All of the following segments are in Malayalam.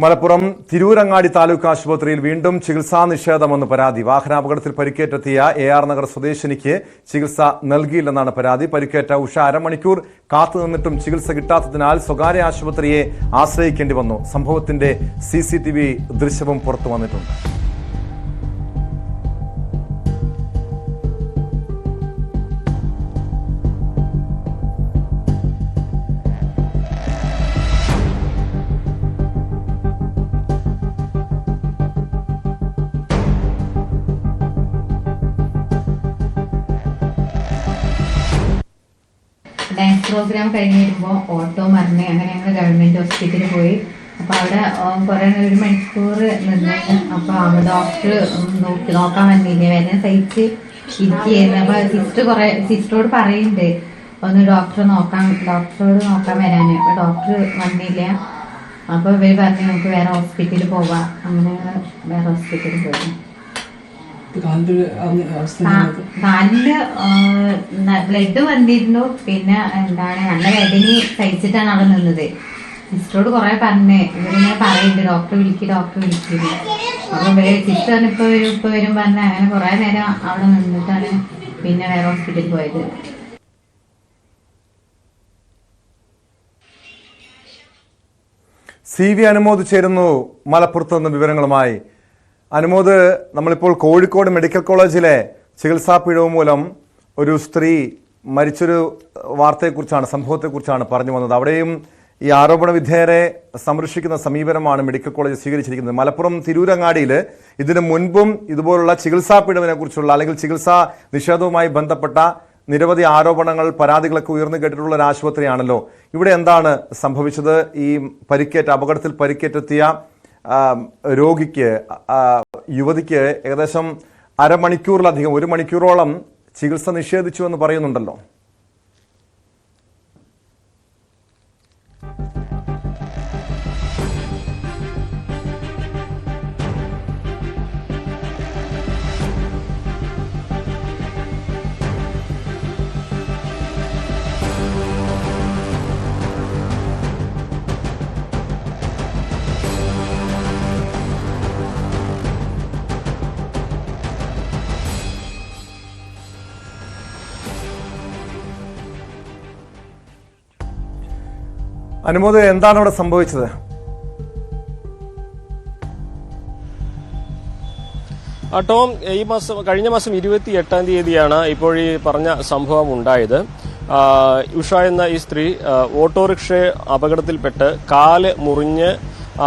മലപ്പുറം തിരൂരങ്ങാടി താലൂക്ക് ആശുപത്രിയിൽ വീണ്ടും ചികിത്സാ നിഷേധമെന്ന് പരാതി. വാഹനാപകടത്തിൽ പരിക്കേറ്റെത്തിയ AR നഗർ സ്വദേശിനിക്ക് ചികിത്സ നൽകിയില്ലെന്നാണ് പരാതി. പരിക്കേറ്റ ഉഷ അരമണിക്കൂർ കാത്തുനിന്നിട്ടും ചികിത്സ കിട്ടാത്തതിനാൽ സ്വകാര്യ ആശുപത്രിയെ ആശ്രയിക്കേണ്ടി വന്നു. സംഭവത്തിന്റെ CCTV ദൃശ്യവും പുറത്തു വന്നിട്ടുണ്ട്. ഡാൻസ് പ്രോഗ്രാം കഴിഞ്ഞ് വരുമ്പോൾ ഓട്ടോ മറിഞ്ഞ് അങ്ങനെ ഞങ്ങൾ ഗവൺമെന്റ് ഹോസ്പിറ്റലിൽ പോയി. അപ്പൊ അവിടെ കുറെ 1 മണിക്കൂർ നിന്ന്. അപ്പൊ ഡോക്ടർ നോക്കാൻ വന്നില്ല, വേദന സഹിച്ച് ഇരിക്കുകയായിരുന്നു. അപ്പൊ സിസ്റ്ററോട് പറയുന്നുണ്ട് ഒന്ന് ഡോക്ടറോട് നോക്കാൻ വരാന്. അപ്പൊ ഡോക്ടർ വന്നില്ല. അപ്പൊ ഇവര് പറഞ്ഞു നമുക്ക് വേറെ ഹോസ്പിറ്റലിൽ പോവാം. അങ്ങനെ വേറെ ഹോസ്പിറ്റലിൽ പോയി. കാലില് ബ്ലഡ് വന്നിരുന്നു. പിന്നെ നല്ല വേദന കഴിച്ചിട്ടാണ് അവിടെ നിന്നത്. സിസ്റ്ററോട് കുറെ പറഞ്ഞ് ഇവരിങ്ങനെ പറയുന്നുണ്ട് ഡോക്ടർ വിളിക്കുന്നു. അപ്പൊ സിസ്റ്റർ ഇപ്പൊ വരും പറഞ്ഞ അങ്ങനെ കുറെ നേരം അവിടെ നിന്നിട്ടാണ് പിന്നെ വേറെ ഹോസ്പിറ്റലിൽ പോയത്. CV അനുമോദ് ചേരുന്നു മലപ്പുറത്ത് നിന്ന് വിവരങ്ങളുമായി. അനുമോദ്, നമ്മളിപ്പോൾ കോഴിക്കോട് മെഡിക്കൽ കോളേജിലെ ചികിത്സാ പിഴവ് മൂലം ഒരു സ്ത്രീ മരിച്ചൊരു സംഭവത്തെക്കുറിച്ചാണ് പറഞ്ഞു വന്നത്. അവിടെയും ഈ ആരോപണ വിധേയരെ സംരക്ഷിക്കുന്ന സമീപനമാണ് മെഡിക്കൽ കോളേജ് സ്വീകരിച്ചിരിക്കുന്നത്. മലപ്പുറം തിരൂരങ്ങാടിയിൽ ഇതിനു മുൻപും ഇതുപോലുള്ള ചികിത്സാ പിഴവിനെ കുറിച്ചുള്ള അല്ലെങ്കിൽ ചികിത്സാ നിഷേധവുമായി ബന്ധപ്പെട്ട നിരവധി ആരോപണങ്ങൾ, പരാതികളൊക്കെ ഉയർന്നു കേട്ടിട്ടുള്ള ഒരു ആശുപത്രിയാണല്ലോ. ഇവിടെ എന്താണ് സംഭവിച്ചത്? ഈ അപകടത്തിൽ പരിക്കേറ്റെത്തിയ യുവതിക്ക് ഏകദേശം അരമണിക്കൂറിലധികം 1 മണിക്കൂറോളം ചികിത്സ നിഷേധിച്ചു എന്ന് പറയുന്നുണ്ടല്ലോ. അനുമോദ്, എന്താണ് അവിടെ സംഭവിച്ചത്? ടോം, കഴിഞ്ഞ മാസം 28-ാം തീയതിയാണ് ഇപ്പോൾ ഈ പറഞ്ഞ സംഭവം ഉണ്ടായത്. ഉഷ എന്ന ഈ സ്ത്രീ ഓട്ടോറിക്ഷ അപകടത്തിൽപ്പെട്ട് കാല് മുറിഞ്ഞ്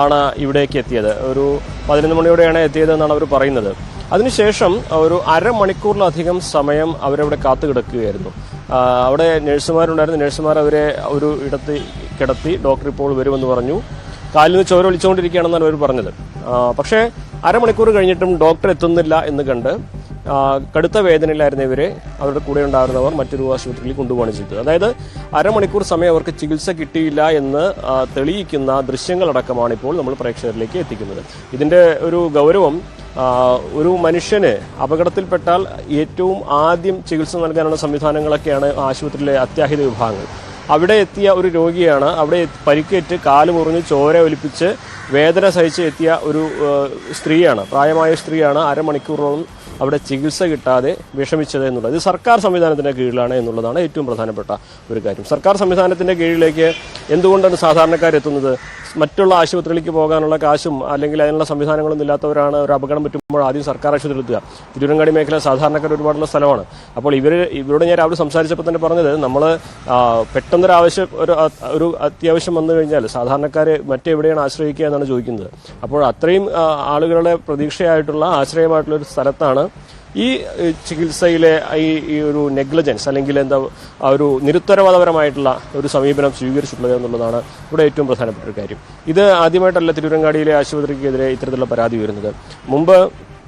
ആണ് ഇവിടേക്ക് എത്തിയത്. ഒരു 11 മണിയോടെയാണ് എത്തിയതെന്നാണ് അവർ പറയുന്നത്. അതിനുശേഷം ഒരു അരമണിക്കൂറിലധികം സമയം അവരവിടെ കാത്തു കിടക്കുകയായിരുന്നു. അവിടെ നഴ്സുമാരുണ്ടായിരുന്നു. നഴ്സുമാർ അവരെ ഒരു ഇടത്ത് കിടത്തി. ഡോക്ടർ ഇപ്പോൾ വരുമെന്ന് പറഞ്ഞു. കാലിൽ നിന്ന് ചോര ഒലിച്ചുകൊണ്ടിരിക്കുകയാണെന്നാണ് അവർ പറഞ്ഞത്. പക്ഷേ അരമണിക്കൂർ കഴിഞ്ഞിട്ടും ഡോക്ടർ എത്തുന്നില്ല എന്ന് കണ്ട് കടുത്ത വേദനയിലായിരുന്ന ഇവരെ അവരുടെ കൂടെ ഉണ്ടായിരുന്നവർ മറ്റൊരു ആശുപത്രിയിൽ കൊണ്ടുപോവാണ് ചെയ്തത്. അതായത് അരമണിക്കൂർ സമയം അവർക്ക് ചികിത്സ കിട്ടിയില്ല എന്ന് തെളിയിക്കുന്ന ദൃശ്യങ്ങളടക്കമാണ് ഇപ്പോൾ നമ്മൾ പ്രേക്ഷകരിലേക്ക് എത്തിക്കുന്നത്. ഇതിന്റെ ഒരു ഗൗരവം, ഒരു മനുഷ്യന് അപകടത്തിൽപ്പെട്ടാൽ ഏറ്റവും ആദ്യം ചികിത്സ നൽകാനുള്ള സംവിധാനങ്ങളൊക്കെയാണ് ആശുപത്രിയിലെ അത്യാഹിത വിഭാഗങ്ങൾ. അവിടെ എത്തിയ ഒരു രോഗിയാണ്, അവിടെ പരിക്കേറ്റ് കാല് മുറിഞ്ഞ് ചോര ഒലിപ്പിച്ച് വേദന സഹിച്ച് എത്തിയ ഒരു സ്ത്രീയാണ്, പ്രായമായ സ്ത്രീയാണ് അരമണിക്കൂറോളം അവിടെ ചികിത്സ കിട്ടാതെ വിഷമിച്ചത് എന്നുള്ളത്. ഇത് സർക്കാർ സംവിധാനത്തിന്റെ കീഴിലാണ് എന്നുള്ളതാണ് ഏറ്റവും പ്രധാനപ്പെട്ട ഒരു കാര്യം. സർക്കാർ സംവിധാനത്തിന്റെ കീഴിലേക്ക് എന്തുകൊണ്ടാണ് സാധാരണക്കാരെത്തുന്നത്? മറ്റുള്ള ആശുപത്രിയിലേക്ക് പോകാനുള്ള കാശും അല്ലെങ്കിൽ അതിനുള്ള സംവിധാനങ്ങളൊന്നും ഇല്ലാത്തവരാണ് ഒരു അപകടം പറ്റുമ്പോൾ ആദ്യം സർക്കാർ ആശുപത്രിയിൽ എത്തുക. തിരൂരങ്ങാടി മേഖല സാധാരണക്കാർ ഒരുപാടുള്ള സ്ഥലമാണ്. അപ്പോൾ ഇവരോട് ഞാൻ രാവിലെ സംസാരിച്ചപ്പോൾ തന്നെ പറഞ്ഞത്, നമ്മൾ ഒരു അത്യാവശ്യം വന്നു കഴിഞ്ഞാൽ സാധാരണക്കാരെ മറ്റെവിടെയാണ് ആശ്രയിക്കുക എന്നാണ് ചോദിക്കുന്നത്. അപ്പോൾ അത്രയും ആളുകളുടെ പ്രതീക്ഷയായിട്ടുള്ള ആശ്രയമായിട്ടുള്ള ഒരു സ്ഥലത്താണ് ഈ ചികിത്സയിലെ ഈ ഒരു നെഗ്ലിജൻസ് അല്ലെങ്കിൽ ഒരു നിരുത്തരവാദപരമായിട്ടുള്ള ഒരു സമീപനം സ്വീകരിച്ചിട്ടുള്ളത് എന്നുള്ളതാണ് ഇവിടെ ഏറ്റവും പ്രധാനപ്പെട്ട ഒരു കാര്യം. ഇത് ആദ്യമായിട്ടല്ല തിരൂരങ്ങാടിയിലെ ആശുപത്രിക്കെതിരെ ഇത്തരത്തിലുള്ള പരാതി വരുന്നത്. മുമ്പ്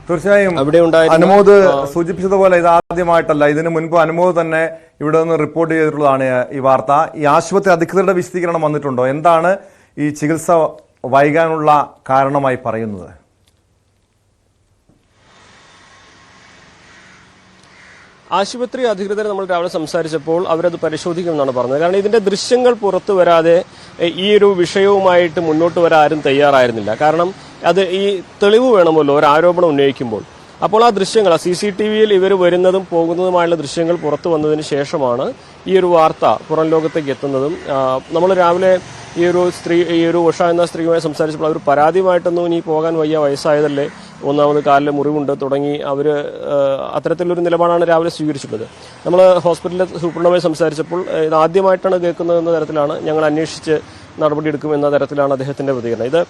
തീർച്ചയായും അവിടെ അനുമോദ് സൂചിപ്പിച്ചതുപോലെ ഇത് ആദ്യമായിട്ടല്ല. ഇതിനു മുൻപ് അനുമോദ് തന്നെ ഇവിടെ നിന്ന് റിപ്പോർട്ട് ചെയ്തിട്ടുള്ളതാണ് ഈ വാർത്ത. ഈ ആശുപത്രി അധികൃതരുടെ വിശദീകരണം വന്നിട്ടുണ്ടോ? എന്താണ് ഈ ചികിത്സ വൈകാനുള്ള കാരണമായി പറയുന്നത്? ആശുപത്രി അധികൃതരെ നമ്മൾ രാവിലെ സംസാരിച്ചപ്പോൾ അവരത് പരിശോധിക്കുമെന്നാണ് പറഞ്ഞത്. കാരണം ഇതിന്റെ ദൃശ്യങ്ങൾ പുറത്തു വരാതെ ഈ ഒരു വിഷയവുമായിട്ട് മുന്നോട്ട് വരാൻ ആരും തയ്യാറായിരുന്നില്ല. കാരണം അത് ഈ തെളിവ് വേണമല്ലോ ഒരു ആരോപണം ഉന്നയിക്കുമ്പോൾ. അപ്പോൾ ആ ദൃശ്യങ്ങൾ CCTVയിൽ ഇവർ വരുന്നതും പോകുന്നതുമായുള്ള ദൃശ്യങ്ങൾ പുറത്തു വന്നതിന് ശേഷമാണ് ഈ ഒരു വാർത്ത പുറം ലോകത്തേക്ക് എത്തുന്നതും. നമ്മൾ രാവിലെ ഈ ഒരു ഉഷ എന്ന സ്ത്രീയുമായി സംസാരിച്ചപ്പോൾ അവർ പരാതിയുമായിട്ടൊന്നും ഇനി പോകാൻ വയ്യ, വയസ്സായതല്ലേ, ഒന്നാമത് കാലിൽ മുറിവുണ്ട് തുടങ്ങി അവർ അത്തരത്തിലൊരു നിലപാടാണ് രാവിലെ സ്വീകരിച്ചിട്ടുള്ളത്. നമ്മൾ ഹോസ്പിറ്റലിലെ സൂപ്രണ്ടുമായി സംസാരിച്ചപ്പോൾ ഇത് ആദ്യമായിട്ടാണ് കേൾക്കുന്നതെന്ന തരത്തിലാണ് ഞങ്ങൾ അന്വേഷിച്ച് നടപടിയെടുക്കുമെന്ന തരത്തിലാണ് അദ്ദേഹത്തിന്റെ പ്രതികരണം. ഇത്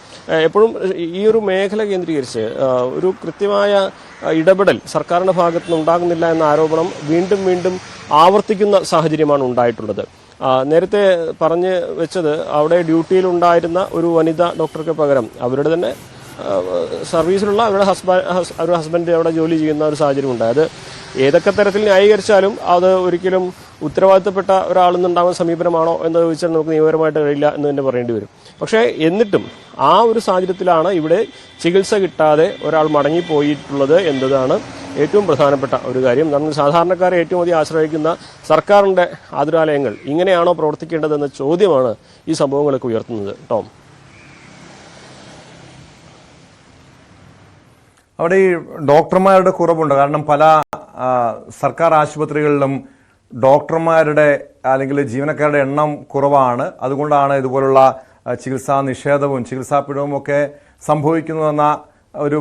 എപ്പോഴും ഈ ഒരു മേഖല കേന്ദ്രീകരിച്ച് ഒരു കൃത്യമായ ഇടപെടൽ സർക്കാരിന്റെ ഭാഗത്ത് നിന്ന് ഉണ്ടാകുന്നില്ല എന്ന ആരോപണം വീണ്ടും വീണ്ടും ആവർത്തിക്കുന്ന സാഹചര്യമാണ് ഉണ്ടായിട്ടുള്ളത്. നേരത്തെ പറഞ്ഞു വെച്ചത് അവിടെ ഡ്യൂട്ടിയിലുണ്ടായിരുന്ന ഒരു വനിതാ ഡോക്ടർക്ക് പകരം അവരുടെ തന്നെ സർവീസിലുള്ള അവരുടെ ഹസ്ബൻഡ് അവിടെ ജോലി ചെയ്യുന്ന ഒരു സാഹചര്യം ഉണ്ടായത്. ഏതൊക്കെ തരത്തിൽ ന്യായീകരിച്ചാലും അത് ഒരിക്കലും ഉത്തരവാദിത്തപ്പെട്ട ഒരാളെന്നുണ്ടാകുന്ന സമീപനമാണോ എന്ന് ചോദിച്ചാൽ നമുക്ക് നിയമപരമായിട്ട് കഴിയില്ല എന്ന് തന്നെ പറയേണ്ടി വരും. പക്ഷേ എന്നിട്ടും ആ ഒരു സാഹചര്യത്തിലാണ് ഇവിടെ ചികിത്സ കിട്ടാതെ ഒരാൾ മടങ്ങിപ്പോയിട്ടുള്ളത് എന്നതാണ് ഏറ്റവും പ്രധാനപ്പെട്ട ഒരു കാര്യം. നമ്മൾ സാധാരണക്കാരെ ഏറ്റവും അധികം ആശ്രയിക്കുന്ന സർക്കാരിന്റെ ആതുരാലയങ്ങൾ ഇങ്ങനെയാണോ പ്രവർത്തിക്കേണ്ടതെന്ന ചോദ്യമാണ് ഈ സംഭവങ്ങളൊക്കെ ഉയർത്തുന്നത്. ടോം, അവിടെ ഈ ഡോക്ടർമാരുടെ കുറവുണ്ട്. കാരണം പല സർക്കാർ ആശുപത്രികളിലും ഡോക്ടർമാരുടെ അല്ലെങ്കിൽ ജീവനക്കാരുടെ എണ്ണം കുറവാണ്. അതുകൊണ്ടാണ് ഇതുപോലുള്ള ചികിത്സാ നിഷേധവും ചികിത്സാ പിഴവും ഒക്കെ സംഭവിക്കുന്നതെന്ന ഒരു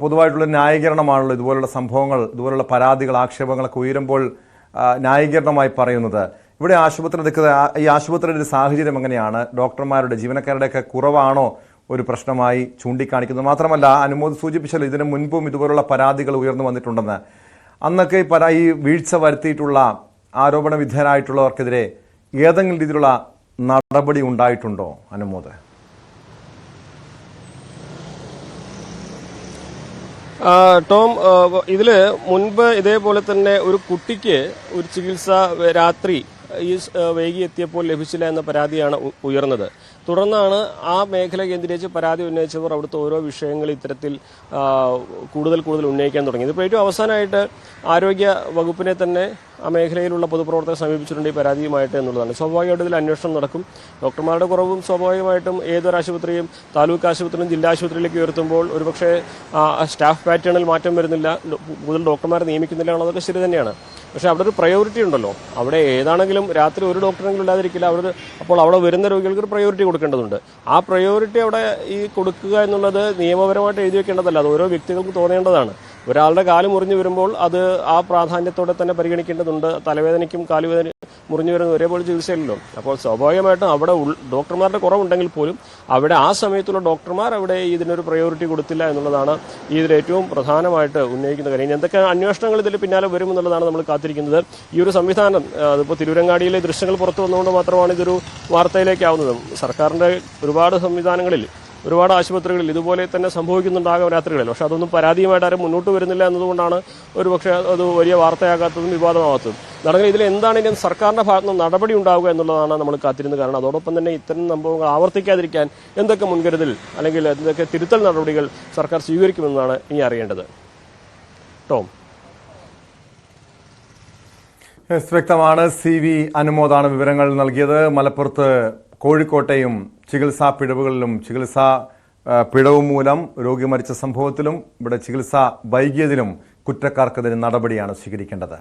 പൊതുവായിട്ടുള്ള ന്യായീകരണമാണല്ലോ ഇതുപോലുള്ള സംഭവങ്ങൾ, ഇതുപോലുള്ള പരാതികൾ, ആക്ഷേപങ്ങളൊക്കെ ഉയരുമ്പോൾ ന്യായീകരണമായി പറയുന്നത്. ഇവിടെ ഈ ആശുപത്രിയുടെ ഒരു സാഹചര്യം എങ്ങനെയാണ്? ഡോക്ടർമാരുടെ ജീവനക്കാരുടെയൊക്കെ കുറവാണോ ഒരു പ്രശ്നമായി ചൂണ്ടിക്കാണിക്കുന്നത്? മാത്രമല്ല, അനുമോദ് സൂചിപ്പിച്ചല്ലോ ഇതിനു മുൻപും ഇതുപോലുള്ള പരാതികൾ ഉയർന്നു വന്നിട്ടുണ്ടെന്ന്. അന്നൊക്കെ ഈ വീഴ്ച വരുത്തിയിട്ടുള്ള ആരോപണ വിധേയരായിട്ടുള്ളവർക്കെതിരെ ഏതെങ്കിലും രീതിയിലുള്ള നടപടി ഉണ്ടായിട്ടുണ്ടോ അനുമോദ്? ടോം, ഇതില് മുൻപ് ഇതേപോലെ തന്നെ ഒരു കുട്ടിക്ക് ഒരു ചികിത്സ രാത്രി വൈകി എത്തിയപ്പോൾ ലഭിച്ചില്ല എന്ന പരാതിയാണ് ഉയർന്നത്. തുടർന്നാണ് ആ മേഖല കേന്ദ്രീകരിച്ച് പരാതി ഉന്നയിച്ചവർ അവിടുത്തെ ഓരോ വിഷയങ്ങൾ ഇത്തരത്തിൽ കൂടുതൽ ഉന്നയിക്കാൻ തുടങ്ങി. ഇതിപ്പോൾ ഏറ്റവും അവസാനമായിട്ട് ആരോഗ്യ വകുപ്പിനെ തന്നെ ആ മേഖലയിലുള്ള പൊതുപ്രവർത്തകർ സമീപിച്ചിട്ടുണ്ട് ഈ പരാതിയുമായിട്ട് എന്നുള്ളതാണ്. സ്വാഭാവികമായിട്ടും ഇതിൽ അന്വേഷണം നടക്കും. ഡോക്ടർമാരുടെ കുറവും സ്വാഭാവികമായിട്ടും ഏതൊരു ആശുപത്രിയും താലൂക്ക് ആശുപത്രിയും ജില്ലാ ആശുപത്രിയിലേക്ക് ഉയർത്തുമ്പോൾ ഒരുപക്ഷെ സ്റ്റാഫ് പാറ്റേണിൽ മാറ്റം വരുന്നില്ല, കൂടുതൽ ഡോക്ടർമാരെ നിയമിക്കുന്നില്ല എന്നുള്ളതൊക്കെ ശരി തന്നെയാണ്. പക്ഷേ അവിടെ ഒരു പ്രയോറിറ്റി ഉണ്ടല്ലോ. അവിടെ ഏതാണെങ്കിലും രാത്രി ഒരു ഡോക്ടറെങ്കിലും ഇല്ലാതിരിക്കില്ല. അപ്പോൾ അവിടെ വരുന്ന രോഗികൾക്ക് ഒരു പ്രയോറിറ്റി കൊടുക്കേണ്ടതുണ്ട്. ആ പ്രയോറിറ്റി അവിടെ ഈ കൊടുക്കുക എന്നുള്ളത് നിയമപരമായിട്ട് എഴുതി വെക്കേണ്ടതല്ല, അത് ഓരോ വ്യക്തികൾക്ക് തോന്നേണ്ടതാണ്. ഒരാളുടെ കാല് മുറിഞ്ഞു വരുമ്പോൾ അത് ആ പ്രാധാന്യത്തോടെ തന്നെ പരിഗണിക്കേണ്ടതുണ്ട്. തലവേദനയ്ക്കും കാലുവേദന മുറിഞ്ഞു വരുന്ന ഒരേപോലെ ചികിത്സയില്ലല്ലോ. അപ്പോൾ സ്വാഭാവികമായിട്ടും അവിടെ ഡോക്ടർമാരുടെ കുറവുണ്ടെങ്കിൽ പോലും അവിടെ ആ സമയത്തുള്ള ഡോക്ടർമാർ അവിടെ ഇതിനൊരു പ്രയോറിറ്റി കൊടുത്തില്ല എന്നുള്ളതാണ് ഇതിൽ ഏറ്റവും പ്രധാനമായിട്ട് ഉന്നയിക്കുന്ന കാര്യം. ഇനി എന്തൊക്കെ അന്വേഷണങ്ങൾ ഇതിൽ പിന്നാലെ വരുമെന്നുള്ളതാണ് നമ്മൾ കാത്തിരിക്കുന്നത്. ഈ ഒരു സംവിധാനം അതിപ്പോൾ തിരുവരങ്ങാടിയിലെ ദൃശ്യങ്ങൾ പുറത്തു വന്നുകൊണ്ട് മാത്രമാണ് ഇതൊരു വാർത്തയിലേക്കാവുന്നത്. സർക്കാരിന്റെ ഒരുപാട് സംവിധാനങ്ങളിൽ, ഒരുപാട് ആശുപത്രികളിൽ ഇതുപോലെ തന്നെ സംഭവിക്കുന്നുണ്ടാകാം രാത്രികളിൽ. പക്ഷെ അതൊന്നും പരാതിയുമായിട്ട് ആരും മുന്നോട്ട് വരുന്നില്ല എന്നതുകൊണ്ടാണ് ഒരുപക്ഷെ അത് വലിയ വാർത്തയാകാത്തതും വിവാദമാകാത്തതും. നടക്കുന്ന ഇതിൽ എന്താണ് ഇനി സർക്കാരിന്റെ ഭാഗത്ത് നിന്ന് നടപടി ഉണ്ടാവുക എന്നുള്ളതാണ് നമ്മൾ കാത്തിരുന്നത്. കാരണം അതോടൊപ്പം തന്നെ ഇത്തരം സംഭവങ്ങൾ ആവർത്തിക്കാതിരിക്കാൻ എന്തൊക്കെ മുൻകരുതൽ അല്ലെങ്കിൽ എന്തൊക്കെ തിരുത്തൽ നടപടികൾ സർക്കാർ സ്വീകരിക്കുമെന്നാണ് ഇനി അറിയേണ്ടത്. ടോം, വ്യക്തമാണ്. CV അനുമോദാണ് വിവരങ്ങൾ നൽകിയത്. മലപ്പുറത്ത് കോഴിക്കോട്ടെയും ചികിത്സാ പിഴവുകളിലും ചികിത്സാ പിഴവ് മൂലം രോഗി മരിച്ച സംഭവത്തിലും ഇവിടെ ചികിത്സ വൈകിയതിലും കുറ്റക്കാർക്കെതിരെ നടപടിയാണ് സ്വീകരിക്കേണ്ടത്.